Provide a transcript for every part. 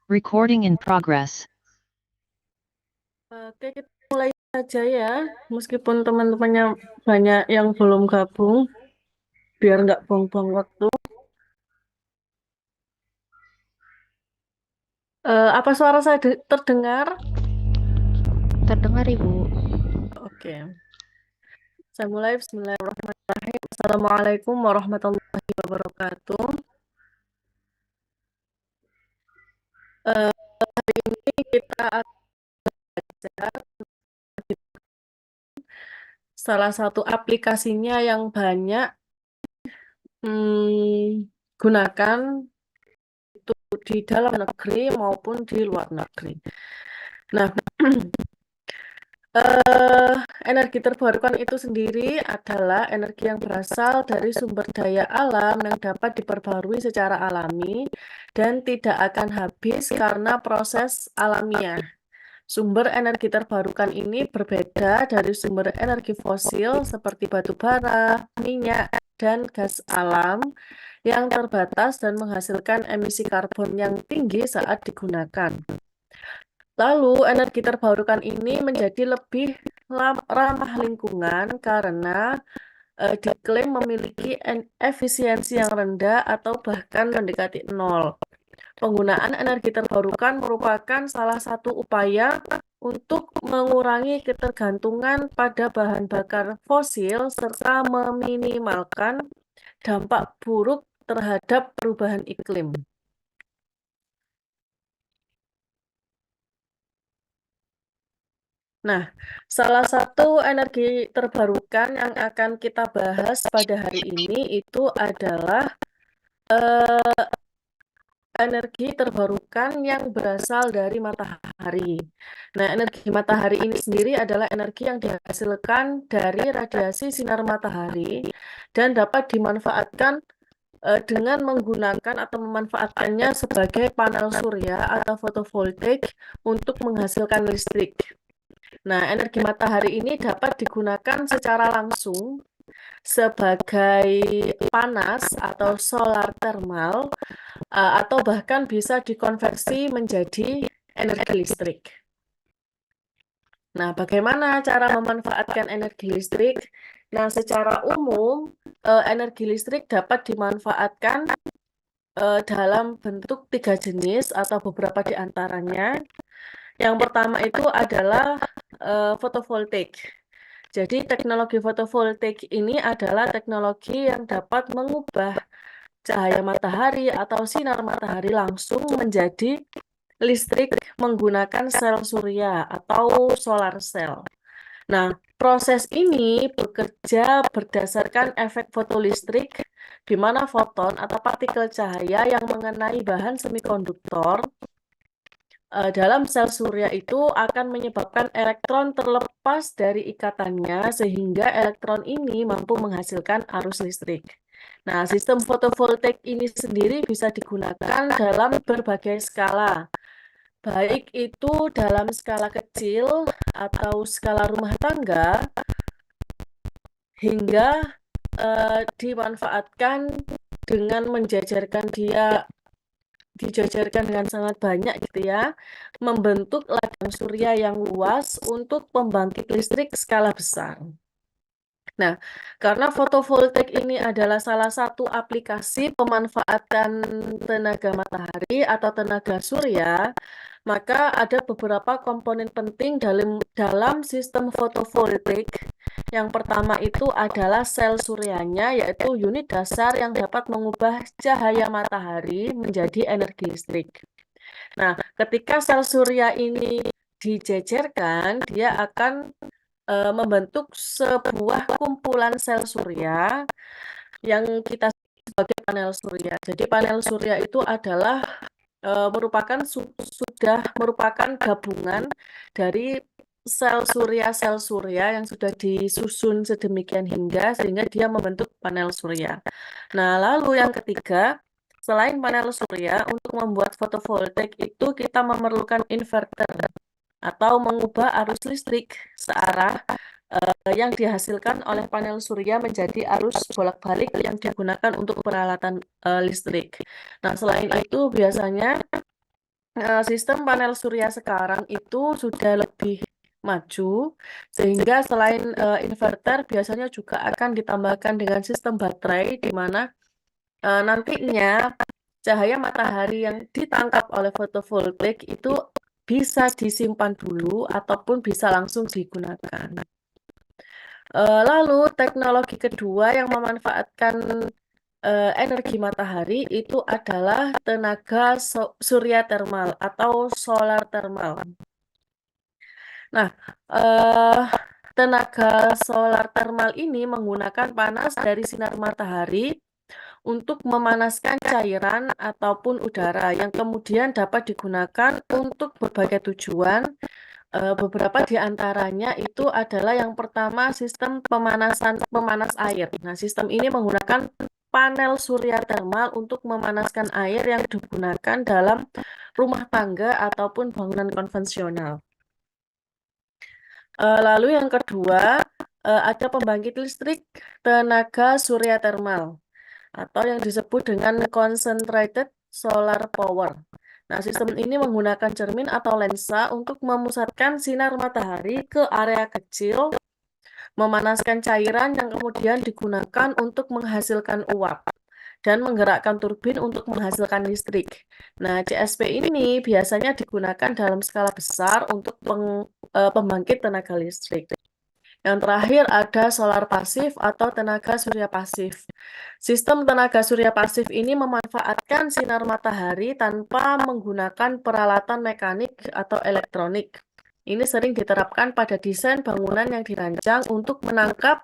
Recording in progress. Oke, kita mulai saja ya. Meskipun teman-temannya banyak yang belum gabung, biar nggak buang-buang waktu. Apa suara saya terdengar? Terdengar Ibu. Oke, saya mulai. Bismillahirrahmanirrahim. Assalamualaikum warahmatullahi wabarakatuh. Hari ini kita akan belajar salah satu aplikasinya yang banyak gunakan itu di dalam negeri maupun di luar negeri. Nah, energi terbarukan itu sendiri adalah energi yang berasal dari sumber daya alam yang dapat diperbarui secara alami dan tidak akan habis karena proses alamiah. Sumber energi terbarukan ini berbeda dari sumber energi fosil seperti batu bara, minyak, dan gas alam yang terbatas dan menghasilkan emisi karbon yang tinggi saat digunakan. Lalu, energi terbarukan ini menjadi lebih ramah lingkungan karena diklaim memiliki efisiensi yang rendah atau bahkan mendekati nol. Penggunaan energi terbarukan merupakan salah satu upaya untuk mengurangi ketergantungan pada bahan bakar fosil serta meminimalkan dampak buruk terhadap perubahan iklim. Nah, salah satu energi terbarukan yang akan kita bahas pada hari ini itu adalah energi terbarukan yang berasal dari matahari. Nah, energi matahari ini sendiri adalah energi yang dihasilkan dari radiasi sinar matahari dan dapat dimanfaatkan dengan menggunakan atau memanfaatkannya sebagai panel surya atau fotovoltaik untuk menghasilkan listrik. Nah, energi matahari ini dapat digunakan secara langsung sebagai panas atau solar thermal atau bahkan bisa dikonversi menjadi energi listrik. Nah, bagaimana cara memanfaatkan energi listrik? Nah, secara umum, energi listrik dapat dimanfaatkan dalam bentuk 3 jenis atau beberapa di antaranya. Yang pertama itu adalah fotovoltaik. Jadi, teknologi fotovoltaik ini adalah teknologi yang dapat mengubah cahaya matahari atau sinar matahari langsung menjadi listrik menggunakan sel surya atau solar cell. Nah, proses ini bekerja berdasarkan efek fotolistrik, di mana foton atau partikel cahaya yang mengenai bahan semikonduktor dalam sel surya itu akan menyebabkan elektron terlepas dari ikatannya, sehingga elektron ini mampu menghasilkan arus listrik. Nah, sistem fotovoltaik ini sendiri bisa digunakan dalam berbagai skala, baik itu dalam skala kecil atau skala rumah tangga, hingga dimanfaatkan dengan dijajarkan dengan sangat banyak gitu ya, membentuk ladang surya yang luas untuk pembangkit listrik skala besar. Nah, karena fotovoltaik ini adalah salah satu aplikasi pemanfaatan tenaga matahari atau tenaga surya, maka ada beberapa komponen penting dalam sistem fotovoltaik. Yang pertama itu adalah sel suryanya, yaitu unit dasar yang dapat mengubah cahaya matahari menjadi energi listrik. Nah, ketika sel surya ini dijejerkan, dia akan membentuk sebuah kumpulan sel surya yang kita sebut sebagai panel surya. Jadi panel surya itu adalah sudah merupakan gabungan dari sel surya yang sudah disusun sedemikian hingga sehingga dia membentuk panel surya. Nah, lalu yang ketiga, selain panel surya, untuk membuat fotovoltaik itu kita memerlukan inverter atau mengubah arus listrik searah yang dihasilkan oleh panel surya menjadi arus bolak-balik yang digunakan untuk peralatan listrik. Nah, selain itu biasanya Sistem panel surya sekarang itu sudah lebih maju, sehingga selain inverter biasanya juga akan ditambahkan dengan sistem baterai, di mana nantinya cahaya matahari yang ditangkap oleh fotovoltaik itu bisa disimpan dulu ataupun bisa langsung digunakan. Lalu teknologi kedua yang memanfaatkan energi matahari itu adalah tenaga surya termal atau solar thermal. Nah, eh, tenaga solar thermal ini menggunakan panas dari sinar matahari untuk memanaskan cairan ataupun udara yang kemudian dapat digunakan untuk berbagai tujuan. Beberapa di antaranya itu adalah yang pertama sistem pemanas air. Nah, sistem ini menggunakan panel surya termal untuk memanaskan air yang digunakan dalam rumah tangga ataupun bangunan konvensional. Lalu yang kedua, ada pembangkit listrik tenaga surya termal atau yang disebut dengan concentrated solar power. Nah, sistem ini menggunakan cermin atau lensa untuk memusatkan sinar matahari ke area kecil, memanaskan cairan yang kemudian digunakan untuk menghasilkan uap dan menggerakkan turbin untuk menghasilkan listrik. Nah, CSP ini biasanya digunakan dalam skala besar untuk pembangkit tenaga listrik. Yang terakhir ada solar pasif atau tenaga surya pasif. Sistem tenaga surya pasif ini memanfaatkan sinar matahari tanpa menggunakan peralatan mekanik atau elektronik. Ini sering diterapkan pada desain bangunan yang dirancang untuk menangkap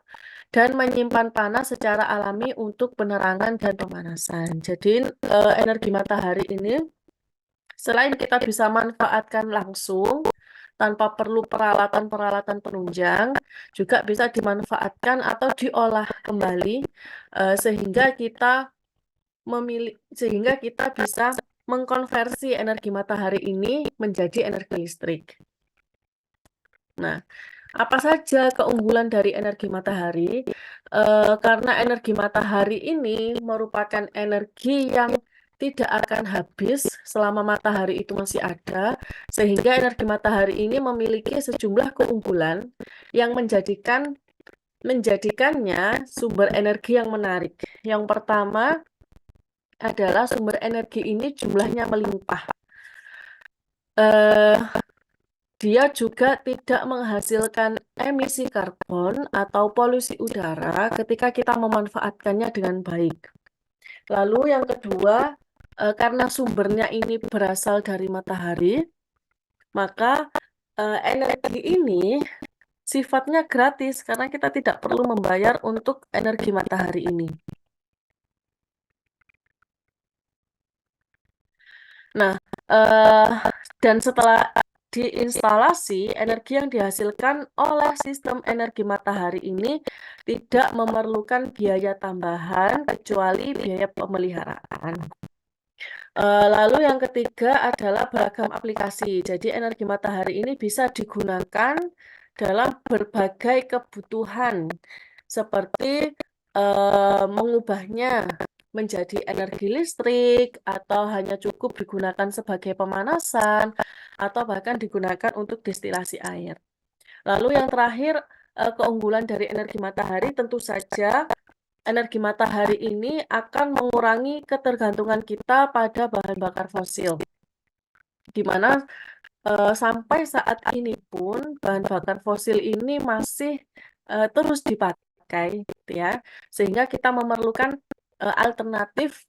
dan menyimpan panas secara alami untuk penerangan dan pemanasan. Jadi energi matahari ini selain kita bisa manfaatkan langsung tanpa perlu peralatan-peralatan penunjang, juga bisa dimanfaatkan atau diolah kembali sehingga kita bisa mengkonversi energi matahari ini menjadi energi listrik. Nah, apa saja keunggulan dari energi matahari? Karena energi matahari ini merupakan energi yang tidak akan habis selama matahari itu masih ada, sehingga energi matahari ini memiliki sejumlah keunggulan yang menjadikannya sumber energi yang menarik. Yang pertama adalah sumber energi ini jumlahnya melimpah. Dia juga tidak menghasilkan emisi karbon atau polusi udara ketika kita memanfaatkannya dengan baik. Lalu yang kedua, karena sumbernya ini berasal dari matahari, maka energi ini sifatnya gratis karena kita tidak perlu membayar untuk energi matahari ini. Nah, dan setelah diinstalasi, energi yang dihasilkan oleh sistem energi matahari ini tidak memerlukan biaya tambahan kecuali biaya pemeliharaan. Lalu yang ketiga adalah beragam aplikasi. Jadi energi matahari ini bisa digunakan dalam berbagai kebutuhan seperti mengubahnya menjadi energi listrik atau hanya cukup digunakan sebagai pemanasan atau bahkan digunakan untuk destilasi air. Lalu yang terakhir, keunggulan dari energi matahari tentu saja energi matahari ini akan mengurangi ketergantungan kita pada bahan bakar fosil, di mana sampai saat ini pun bahan bakar fosil ini masih terus dipakai, gitu ya, sehingga kita memerlukan alternatif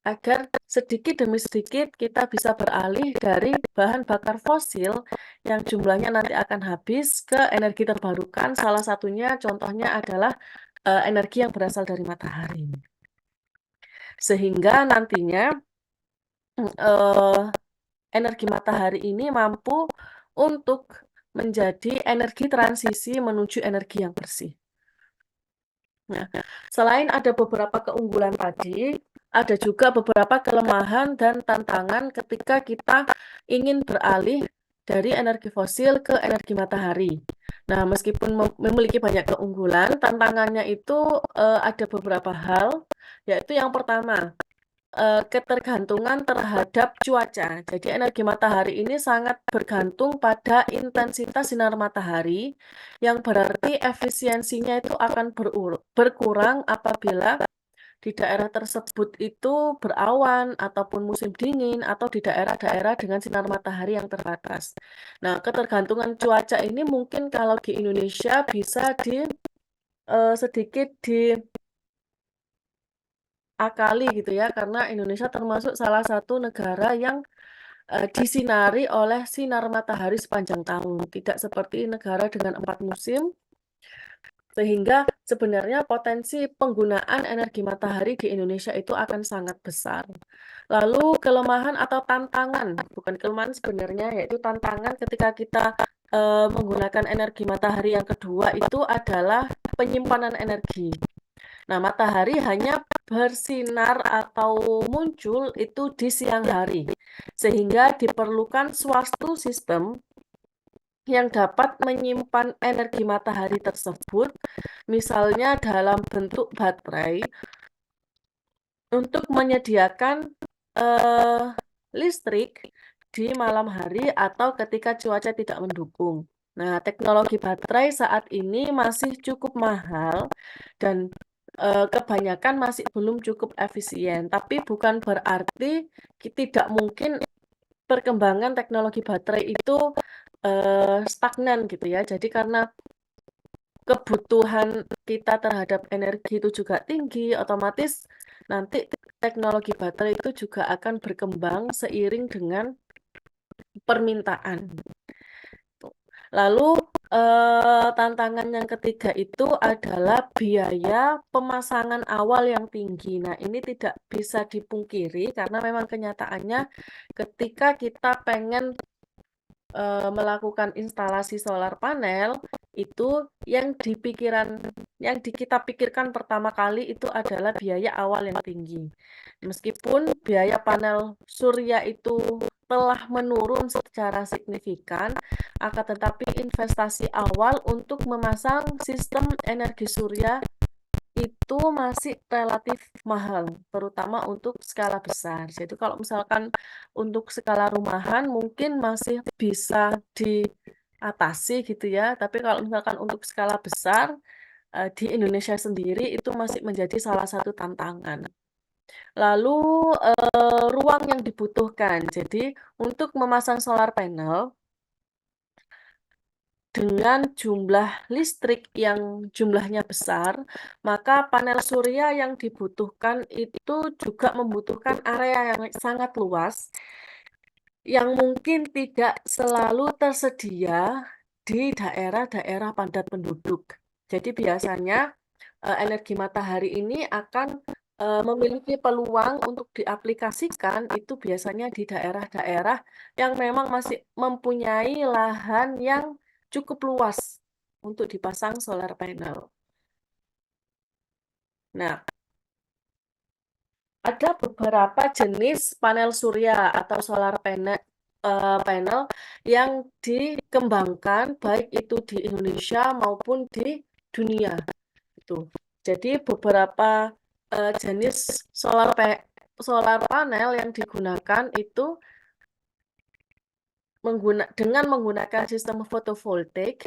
agar sedikit demi sedikit kita bisa beralih dari bahan bakar fosil yang jumlahnya nanti akan habis ke energi terbarukan. Salah satunya contohnya adalah energi yang berasal dari matahari. Sehingga nantinya energi matahari ini mampu untuk menjadi energi transisi menuju energi yang bersih. Nah, selain ada beberapa keunggulan tadi, ada juga beberapa kelemahan dan tantangan ketika kita ingin beralih dari energi fosil ke energi matahari. Nah, meskipun memiliki banyak keunggulan, tantangannya itu ada beberapa hal, yaitu yang pertama, ketergantungan terhadap cuaca. Jadi energi matahari ini sangat bergantung pada intensitas sinar matahari, yang berarti efisiensinya itu akan berkurang apabila di daerah tersebut itu berawan ataupun musim dingin atau di daerah-daerah dengan sinar matahari yang terbatas. Nah, ketergantungan cuaca ini mungkin kalau di Indonesia bisa sedikit diakali gitu ya, karena Indonesia termasuk salah satu negara yang disinari oleh sinar matahari sepanjang tahun, tidak seperti negara dengan 4 musim. Sehingga sebenarnya potensi penggunaan energi matahari di Indonesia itu akan sangat besar. Lalu kelemahan atau tantangan, bukan kelemahan sebenarnya, yaitu tantangan ketika kita menggunakan energi matahari yang kedua itu adalah penyimpanan energi. Nah, matahari hanya bersinar atau muncul itu di siang hari, sehingga diperlukan suatu sistem yang dapat menyimpan energi matahari tersebut, misalnya dalam bentuk baterai, untuk menyediakan listrik di malam hari atau ketika cuaca tidak mendukung. Nah, teknologi baterai saat ini masih cukup mahal dan kebanyakan masih belum cukup efisien. Tapi bukan berarti tidak mungkin perkembangan teknologi baterai itu stagnan gitu ya. Jadi karena kebutuhan kita terhadap energi itu juga tinggi, otomatis nanti teknologi baterai itu juga akan berkembang seiring dengan permintaan. Lalu tantangan yang ketiga itu adalah biaya pemasangan awal yang tinggi. Nah, ini tidak bisa dipungkiri karena memang kenyataannya ketika kita pengen melakukan instalasi solar panel, itu yang kita pikirkan pertama kali itu adalah biaya awal yang tinggi. Meskipun biaya panel surya itu telah menurun secara signifikan, akan tetapi investasi awal untuk memasang sistem energi surya itu masih relatif mahal, terutama untuk skala besar. Jadi kalau misalkan untuk skala rumahan mungkin masih bisa diatasi gitu ya, tapi kalau misalkan untuk skala besar di Indonesia sendiri itu masih menjadi salah satu tantangan. Lalu ruang yang dibutuhkan. Jadi untuk memasang solar panel dengan jumlah listrik yang jumlahnya besar, maka panel surya yang dibutuhkan itu juga membutuhkan area yang sangat luas, yang mungkin tidak selalu tersedia di daerah-daerah padat penduduk. Jadi biasanya energi matahari ini akan memiliki peluang untuk diaplikasikan itu biasanya di daerah-daerah yang memang masih mempunyai lahan yang cukup luas untuk dipasang solar panel. Nah, ada beberapa jenis panel surya atau solar panel yang dikembangkan baik itu di Indonesia maupun di dunia. Itu. Jadi beberapa jenis solar panel yang digunakan itu dengan menggunakan sistem fotovoltaik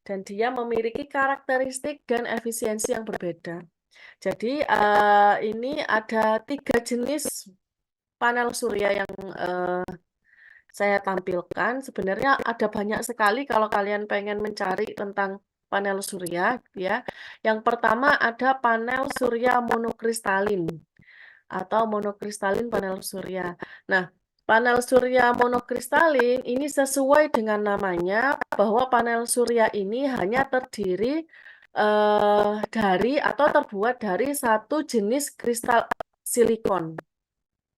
dan dia memiliki karakteristik dan efisiensi yang berbeda. Jadi ini ada 3 jenis panel surya yang saya tampilkan. Sebenarnya ada banyak sekali kalau kalian pengen mencari tentang panel surya, ya. Yang pertama ada panel surya monokristalin atau monokristalin panel surya. Nah, panel surya monokristalin ini sesuai dengan namanya bahwa panel surya ini hanya terdiri dari atau terbuat dari satu jenis kristal silikon.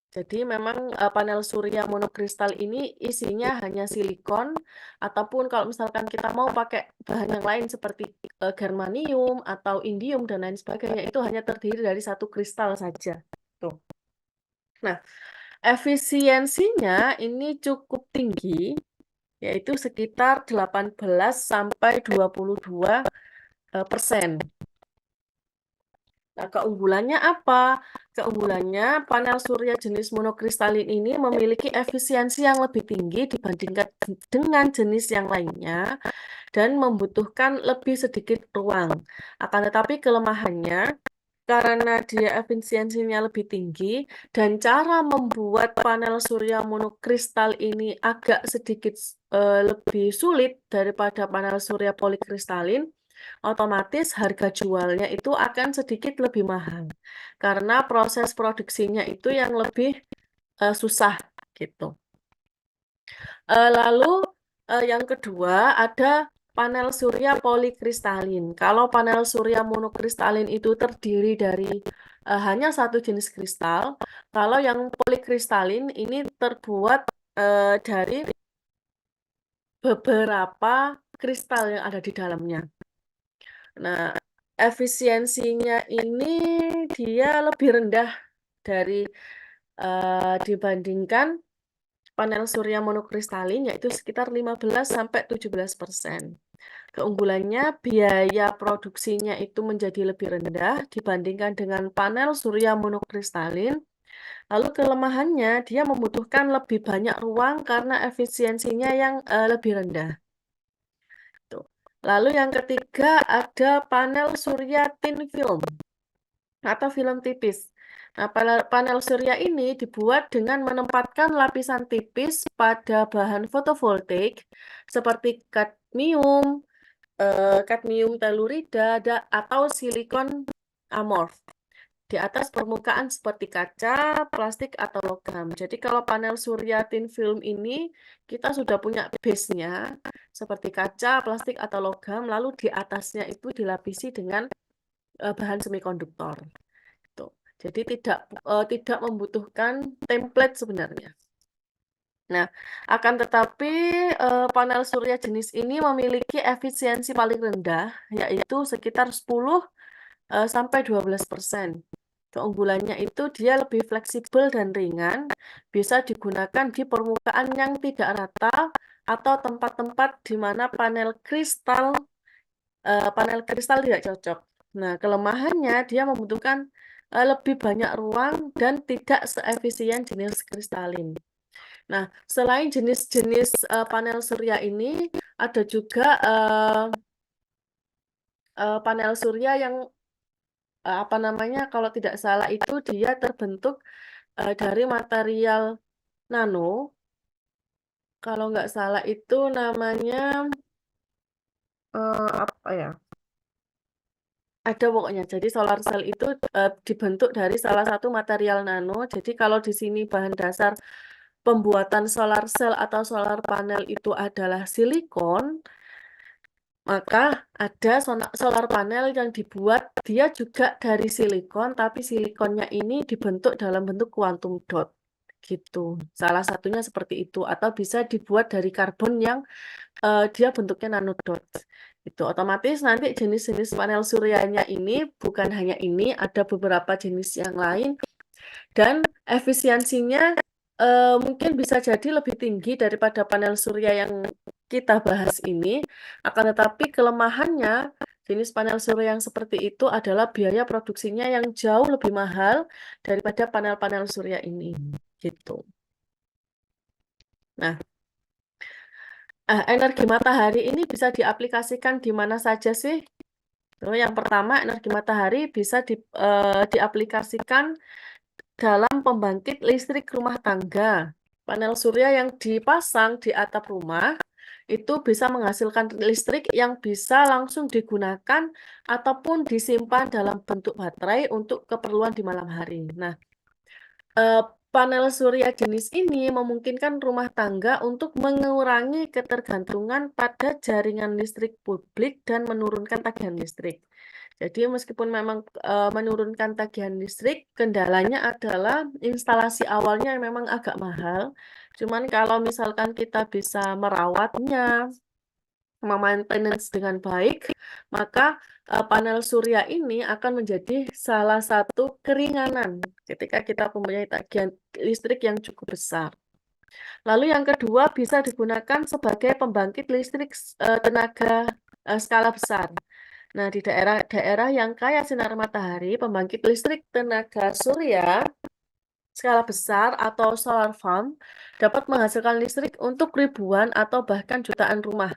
Jadi memang panel surya monokristal ini isinya hanya silikon, ataupun kalau misalkan kita mau pakai bahan yang lain seperti germanium atau indium dan lain sebagainya, itu hanya terdiri dari satu kristal saja. Tuh. Nah, efisiensinya ini cukup tinggi, yaitu sekitar 18-22%. Nah, keunggulannya apa? Keunggulannya, panel surya jenis monokristalin ini memiliki efisiensi yang lebih tinggi dibandingkan dengan jenis yang lainnya dan membutuhkan lebih sedikit ruang. Akan tetapi kelemahannya, karena dia efisiensinya lebih tinggi dan cara membuat panel surya monokristal ini agak sedikit lebih sulit daripada panel surya polikristalin, otomatis harga jualnya itu akan sedikit lebih mahal karena proses produksinya itu yang lebih susah gitu. Lalu yang kedua ada panel surya polikristalin. Kalau panel surya monokristalin itu terdiri dari hanya satu jenis kristal, kalau yang polikristalin ini terbuat dari beberapa kristal yang ada di dalamnya. Nah, efisiensinya ini dia lebih rendah dari dibandingkan panel surya monokristalin, yaitu sekitar 15-17%. Keunggulannya, biaya produksinya itu menjadi lebih rendah dibandingkan dengan panel surya monokristalin. Lalu kelemahannya, dia membutuhkan lebih banyak ruang karena efisiensinya yang lebih rendah. Tuh. Lalu yang ketiga ada panel surya thin film atau film tipis. Nah, panel surya ini dibuat dengan menempatkan lapisan tipis pada bahan fotovoltaik seperti kadmium telurida atau silikon amorf di atas permukaan seperti kaca, plastik, atau logam. Jadi kalau panel surya thin film ini kita sudah punya base-nya seperti kaca, plastik, atau logam, lalu di atasnya itu dilapisi dengan bahan semikonduktor. Tuh. Jadi tidak membutuhkan template sebenarnya. Nah, akan tetapi panel surya jenis ini memiliki efisiensi paling rendah, yaitu sekitar 10-12%. Keunggulannya itu dia lebih fleksibel dan ringan, bisa digunakan di permukaan yang tidak rata atau tempat-tempat di mana panel kristal tidak cocok. Nah, kelemahannya dia membutuhkan lebih banyak ruang dan tidak seefisien jenis kristalin. Nah, selain jenis-jenis panel surya ini, ada juga panel surya yang apa namanya, kalau tidak salah itu dia terbentuk dari material nano. Kalau nggak salah itu namanya apa ya? Ada pokoknya. Jadi solar cell itu dibentuk dari salah satu material nano. Jadi kalau di sini bahan dasar pembuatan solar cell atau solar panel itu adalah silikon, maka ada solar panel yang dibuat dia juga dari silikon, tapi silikonnya ini dibentuk dalam bentuk quantum dot. Gitu. Salah satunya seperti itu. Atau bisa dibuat dari karbon yang dia bentuknya nanodot. Itu otomatis nanti jenis-jenis panel suryanya ini bukan hanya ini, ada beberapa jenis yang lain dan efisiensinya mungkin bisa jadi lebih tinggi daripada panel surya yang kita bahas ini. Akan tetapi kelemahannya jenis panel surya yang seperti itu adalah biaya produksinya yang jauh lebih mahal daripada panel-panel surya ini. Gitu. Nah, energi matahari ini bisa diaplikasikan di mana saja sih? Yang pertama, energi matahari bisa diaplikasikan dalam pembangkit listrik rumah tangga. Panel surya yang dipasang di atap rumah itu bisa menghasilkan listrik yang bisa langsung digunakan ataupun disimpan dalam bentuk baterai untuk keperluan di malam hari. Nah, panel surya jenis ini memungkinkan rumah tangga untuk mengurangi ketergantungan pada jaringan listrik publik dan menurunkan tagihan listrik. Jadi meskipun memang menurunkan tagihan listrik, kendalanya adalah instalasi awalnya yang memang agak mahal. Cuman kalau misalkan kita bisa merawatnya, memaintenance dengan baik, maka panel surya ini akan menjadi salah satu keringanan ketika kita mempunyai tagihan listrik yang cukup besar. Lalu yang kedua bisa digunakan sebagai pembangkit listrik tenaga skala besar. Nah, di daerah-daerah yang kaya sinar matahari, pembangkit listrik tenaga surya skala besar atau solar farm dapat menghasilkan listrik untuk ribuan atau bahkan jutaan rumah.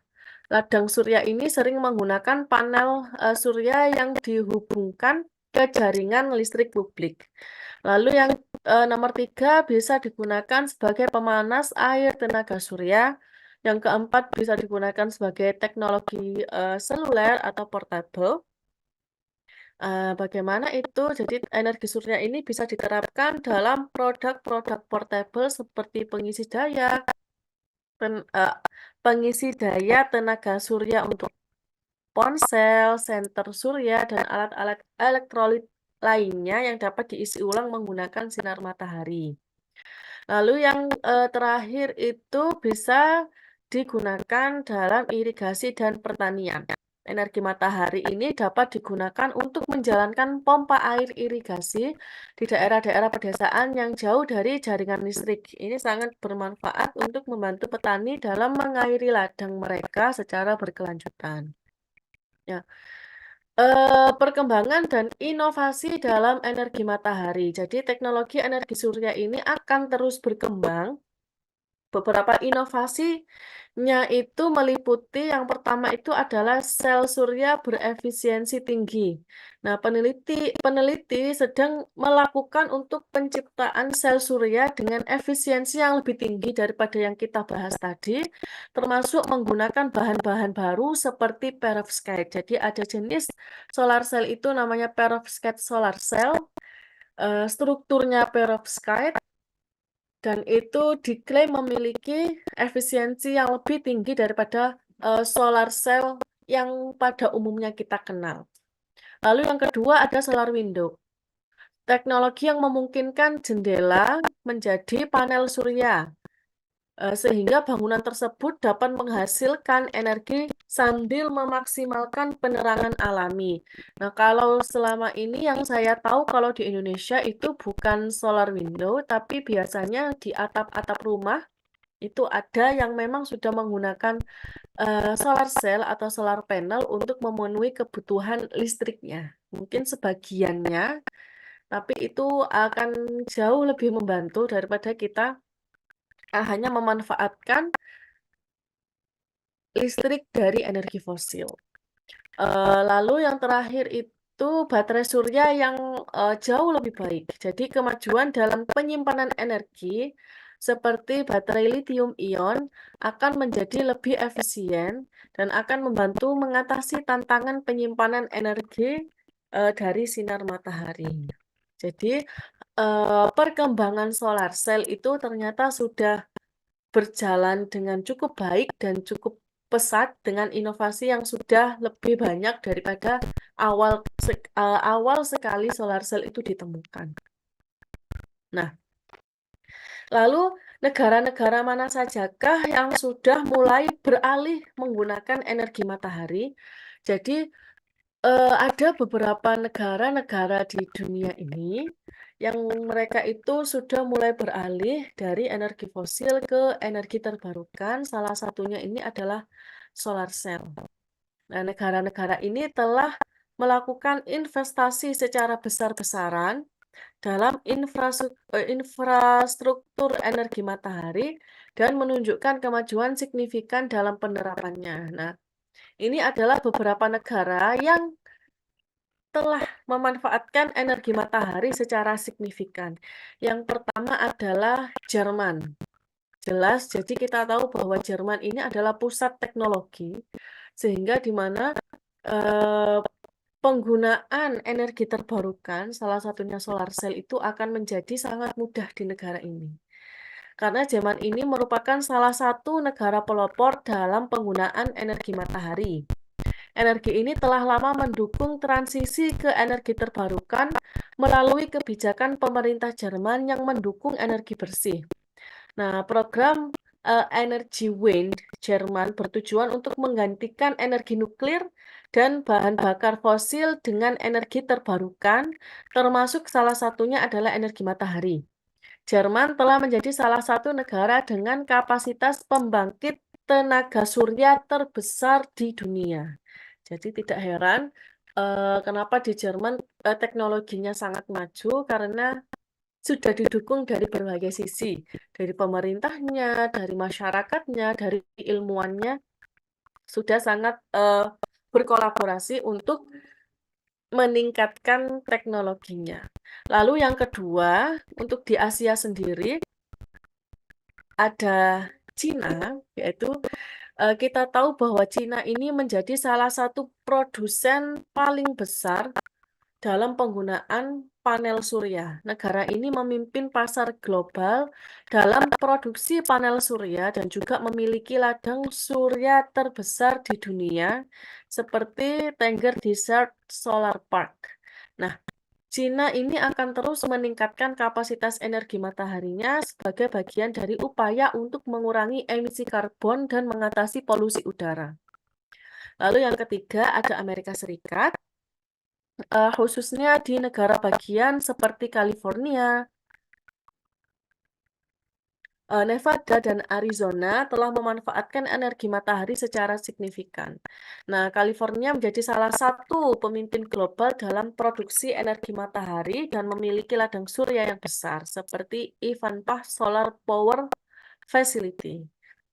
Ladang surya ini sering menggunakan panel surya yang dihubungkan ke jaringan listrik publik. Lalu yang nomor 3 bisa digunakan sebagai pemanas air tenaga surya. Yang keempat bisa digunakan sebagai teknologi seluler atau portable. Bagaimana itu? Jadi energi surya ini bisa diterapkan dalam produk-produk portable seperti pengisi daya tenaga surya untuk ponsel, senter surya, dan alat-alat elektrolit lainnya yang dapat diisi ulang menggunakan sinar matahari. Lalu yang terakhir itu bisa digunakan dalam irigasi dan pertanian. Energi matahari ini dapat digunakan untuk menjalankan pompa air irigasi di daerah-daerah pedesaan yang jauh dari jaringan listrik. Ini sangat bermanfaat untuk membantu petani dalam mengairi ladang mereka secara berkelanjutan. Ya. Perkembangan dan inovasi dalam energi matahari. Jadi teknologi energi surya ini akan terus berkembang. Beberapa inovasinya itu meliputi yang pertama itu adalah sel surya berefisiensi tinggi. Nah, peneliti sedang melakukan untuk penciptaan sel surya dengan efisiensi yang lebih tinggi daripada yang kita bahas tadi, termasuk menggunakan bahan-bahan baru seperti perovskite. Jadi ada jenis solar cell itu namanya perovskite solar cell, strukturnya perovskite, dan itu diklaim memiliki efisiensi yang lebih tinggi daripada solar cell yang pada umumnya kita kenal. Lalu yang kedua ada solar window. Teknologi yang memungkinkan jendela menjadi panel surya. Sehingga bangunan tersebut dapat menghasilkan energi sambil memaksimalkan penerangan alami. Nah, kalau selama ini yang saya tahu kalau di Indonesia itu bukan solar window, tapi biasanya di atap-atap rumah itu ada yang memang sudah menggunakan solar cell atau solar panel untuk memenuhi kebutuhan listriknya. Mungkin sebagiannya, tapi itu akan jauh lebih membantu daripada kita hanya memanfaatkan listrik dari energi fosil. Lalu yang terakhir itu baterai surya yang jauh lebih baik. Jadi kemajuan dalam penyimpanan energi seperti baterai lithium ion akan menjadi lebih efisien dan akan membantu mengatasi tantangan penyimpanan energi dari sinar matahari. Jadi perkembangan solar cell itu ternyata sudah berjalan dengan cukup baik dan cukup pesat dengan inovasi yang sudah lebih banyak daripada awal sekali solar cell itu ditemukan. Nah, lalu negara-negara mana sajakah yang sudah mulai beralih menggunakan energi matahari? Jadi ada beberapa negara-negara di dunia ini yang mereka itu sudah mulai beralih dari energi fosil ke energi terbarukan. Salah satunya ini adalah solar cell. Nah, negara-negara ini telah melakukan investasi secara besar-besaran dalam infrastruktur energi matahari dan menunjukkan kemajuan signifikan dalam penerapannya. Nah, ini adalah beberapa negara yang telah memanfaatkan energi matahari secara signifikan. Yang pertama adalah Jerman. Jelas, jadi kita tahu bahwa Jerman ini adalah pusat teknologi, sehingga di mana penggunaan energi terbarukan, salah satunya solar cell itu akan menjadi sangat mudah di negara ini. Karena Jerman ini merupakan salah satu negara pelopor dalam penggunaan energi matahari. Energi ini telah lama mendukung transisi ke energi terbarukan melalui kebijakan pemerintah Jerman yang mendukung energi bersih. Nah, program Energy Wind Jerman bertujuan untuk menggantikan energi nuklir dan bahan bakar fosil dengan energi terbarukan, termasuk salah satunya adalah energi matahari. Jerman telah menjadi salah satu negara dengan kapasitas pembangkit tenaga surya terbesar di dunia. Jadi tidak heran Kenapa di Jerman teknologinya sangat maju karena sudah didukung dari berbagai sisi, dari pemerintahnya, dari masyarakatnya, dari ilmuwannya, sudah sangat berkolaborasi untuk meningkatkan teknologinya. Lalu yang kedua, untuk di Asia sendiri ada Cina, yaitu kita tahu bahwa Cina ini menjadi salah satu produsen paling besar dalam penggunaan panel surya. Negara ini memimpin pasar global dalam produksi panel surya dan juga memiliki ladang surya terbesar di dunia, seperti Tengger Desert Solar Park. Nah, Cina ini akan terus meningkatkan kapasitas energi mataharinya sebagai bagian dari upaya untuk mengurangi emisi karbon dan mengatasi polusi udara. Lalu yang ketiga ada Amerika Serikat, khususnya di negara bagian seperti California, Nevada, dan Arizona telah memanfaatkan energi matahari secara signifikan. Nah, California menjadi salah satu pemimpin global dalam produksi energi matahari dan memiliki ladang surya yang besar, seperti Ivanpah Solar Power Facility.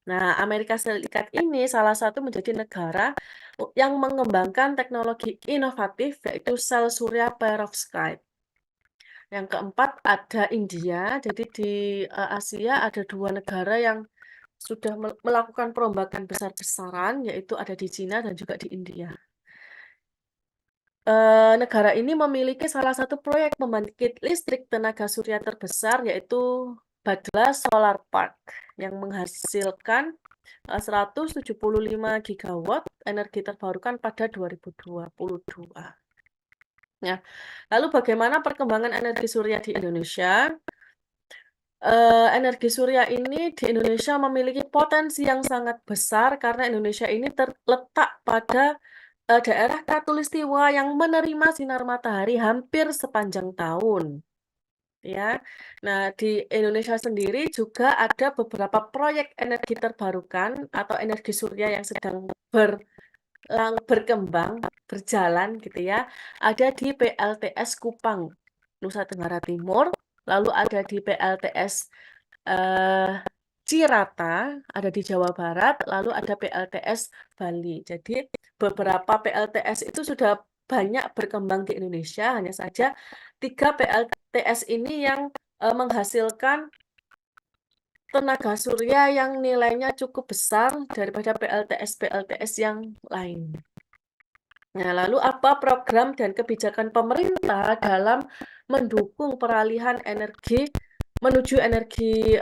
Nah, Amerika Serikat ini salah satu menjadi negara yang mengembangkan teknologi inovatif, yaitu sel surya perovskite. Yang keempat ada India. Jadi di Asia ada dua negara yang sudah melakukan perombakan besar-besaran, yaitu ada di Cina dan juga di India. Negara ini memiliki salah satu proyek pembangkit listrik tenaga surya terbesar, yaitu Bhadla Solar Park, yang menghasilkan 175 gigawatt energi terbarukan pada 2022. Nah, lalu bagaimana perkembangan energi surya di Indonesia? Energi surya ini di Indonesia memiliki potensi yang sangat besar karena Indonesia ini terletak pada daerah khatulistiwa yang menerima sinar matahari hampir sepanjang tahun. Ya, nah di Indonesia sendiri juga ada beberapa proyek energi terbarukan atau energi surya yang sedang berkembang, berjalan gitu ya. Ada di PLTS Kupang, Nusa Tenggara Timur, lalu ada di PLTS Cirata, ada di Jawa Barat, lalu ada PLTS Bali. Jadi beberapa PLTS itu sudah banyak berkembang di Indonesia, hanya saja 3 PLTS ini yang menghasilkan tenaga surya yang nilainya cukup besar daripada PLTS-PLTS yang lain. Nah, lalu apa program dan kebijakan pemerintah dalam mendukung peralihan energi menuju energi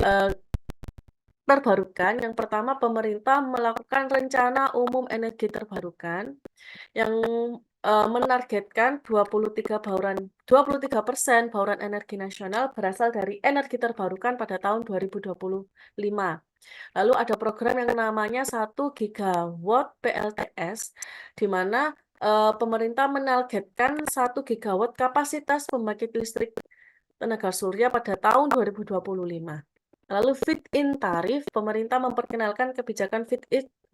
terbarukan? Yang pertama, pemerintah melakukan rencana umum energi terbarukan yang menargetkan 23% bauran energi nasional berasal dari energi terbarukan pada tahun 2025. Lalu ada program yang namanya 1 gigawatt PLTS, di mana pemerintah menargetkan 1 gigawatt kapasitas pembangkit listrik tenaga surya pada tahun 2025. Lalu fit-in tarif, pemerintah memperkenalkan kebijakan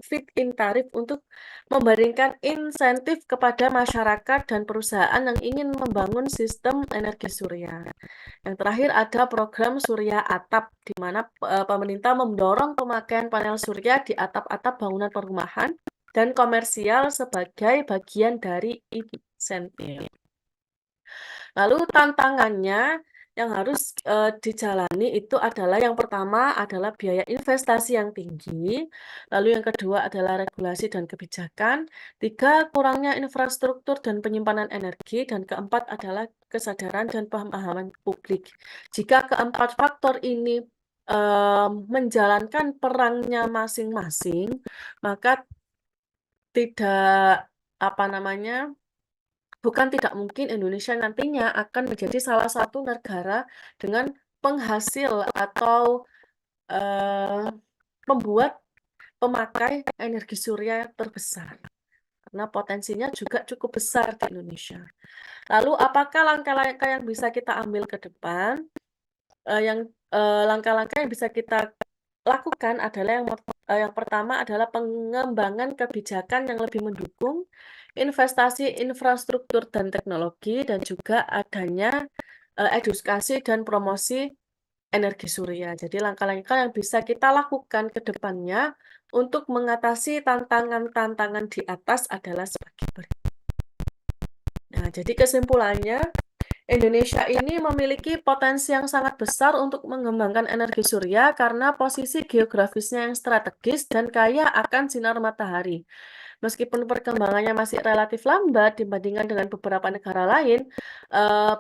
fit-in tarif untuk memberikan insentif kepada masyarakat dan perusahaan yang ingin membangun sistem energi surya. Yang terakhir ada program Surya Atap, di mana pemerintah mendorong pemakaian panel surya di atap-atap bangunan perumahan dan komersial sebagai bagian dari insentif. Lalu tantangannya yang harus dijalani itu adalah yang pertama adalah biaya investasi yang tinggi, lalu yang kedua adalah regulasi dan kebijakan, tiga kurangnya infrastruktur dan penyimpanan energi, dan keempat adalah kesadaran dan pemahaman publik. Jika keempat faktor ini menjalankan perannya masing-masing, maka tidak apa namanya bukan tidak mungkin Indonesia nantinya akan menjadi salah satu negara dengan penghasil atau membuat pemakai energi surya terbesar. Karena potensinya juga cukup besar di Indonesia. Lalu apakah langkah-langkah yang bisa kita ambil ke depan? Langkah-langkah yang bisa kita lakukan adalah yang pertama adalah pengembangan kebijakan yang lebih mendukung investasi infrastruktur dan teknologi dan juga adanya edukasi dan promosi energi surya. Jadi langkah-langkah yang bisa kita lakukan ke depannya untuk mengatasi tantangan-tantangan di atas adalah sebagai berikut. Nah, jadi kesimpulannya, Indonesia ini memiliki potensi yang sangat besar untuk mengembangkan energi surya karena posisi geografisnya yang strategis dan kaya akan sinar matahari. Meskipun perkembangannya masih relatif lambat dibandingkan dengan beberapa negara lain,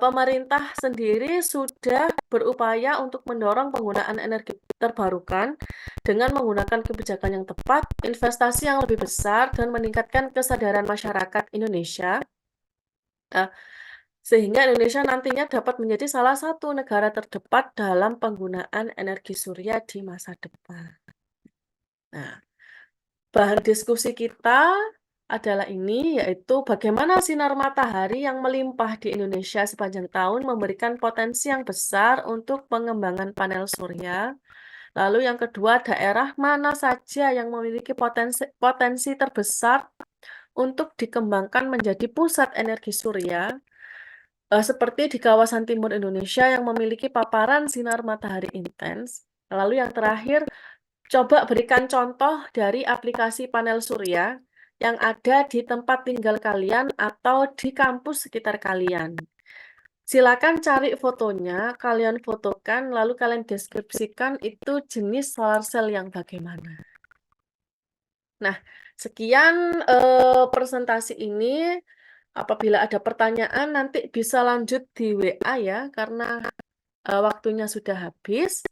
pemerintah sendiri sudah berupaya untuk mendorong penggunaan energi terbarukan dengan menggunakan kebijakan yang tepat, investasi yang lebih besar, dan meningkatkan kesadaran masyarakat Indonesia. eh, Sehingga Indonesia nantinya dapat menjadi salah satu negara terdepan dalam penggunaan energi surya di masa depan. Nah, bahan diskusi kita adalah ini, yaitu bagaimana sinar matahari yang melimpah di Indonesia sepanjang tahun memberikan potensi yang besar untuk pengembangan panel surya. Lalu yang kedua, daerah mana saja yang memiliki potensi terbesar untuk dikembangkan menjadi pusat energi surya. Seperti di kawasan timur Indonesia yang memiliki paparan sinar matahari intens. Lalu yang terakhir, coba berikan contoh dari aplikasi panel surya yang ada di tempat tinggal kalian atau di kampus sekitar kalian. Silakan cari fotonya, kalian fotokan, lalu kalian deskripsikan itu jenis solar cell yang bagaimana. Nah, sekian presentasi ini. Apabila ada pertanyaan nanti bisa lanjut di WA ya, karena waktunya sudah habis.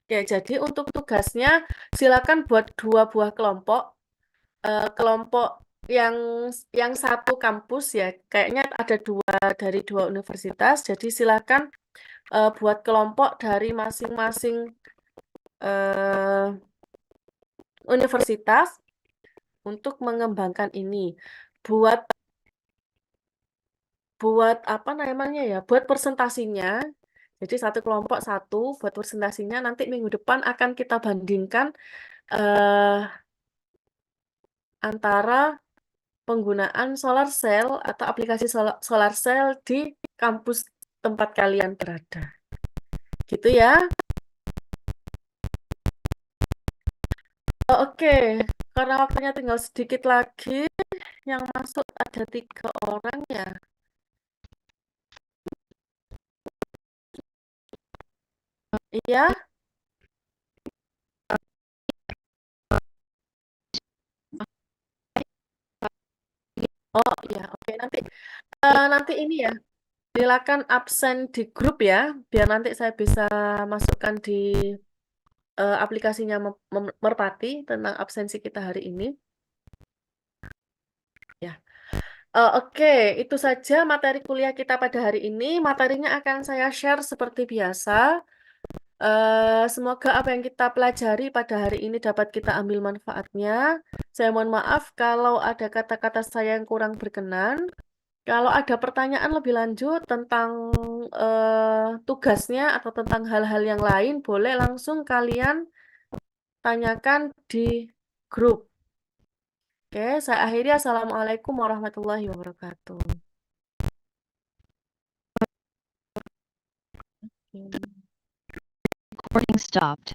Oke, jadi untuk tugasnya silakan buat 2 buah kelompok. Kelompok yang satu kampus ya, kayaknya ada 2 dari 2 universitas. Jadi silakan buat kelompok dari masing-masing universitas untuk mengembangkan ini. Buat apa namanya ya? Buat presentasinya. Jadi satu kelompok satu buat presentasinya, nanti minggu depan akan kita bandingkan antara penggunaan solar cell atau aplikasi solar cell di kampus tempat kalian berada. Gitu ya. Oke, karena waktunya tinggal sedikit lagi, yang masuk ada 3 orang ya. Iya? Oh iya, oke. Nanti ini ya, silakan absen di grup ya, biar nanti saya bisa masukkan di aplikasinya Merpati tentang absensi kita hari ini. Ya. Oke, itu saja materi kuliah kita pada hari ini. Materinya akan saya share seperti biasa. Semoga apa yang kita pelajari pada hari ini dapat kita ambil manfaatnya. Saya mohon maaf kalau ada kata-kata saya yang kurang berkenan. Kalau ada pertanyaan lebih lanjut tentang tugasnya atau tentang hal-hal yang lain, boleh langsung kalian tanyakan di grup. Oke, saya akhiri. Assalamualaikum warahmatullahi wabarakatuh. Recording stopped.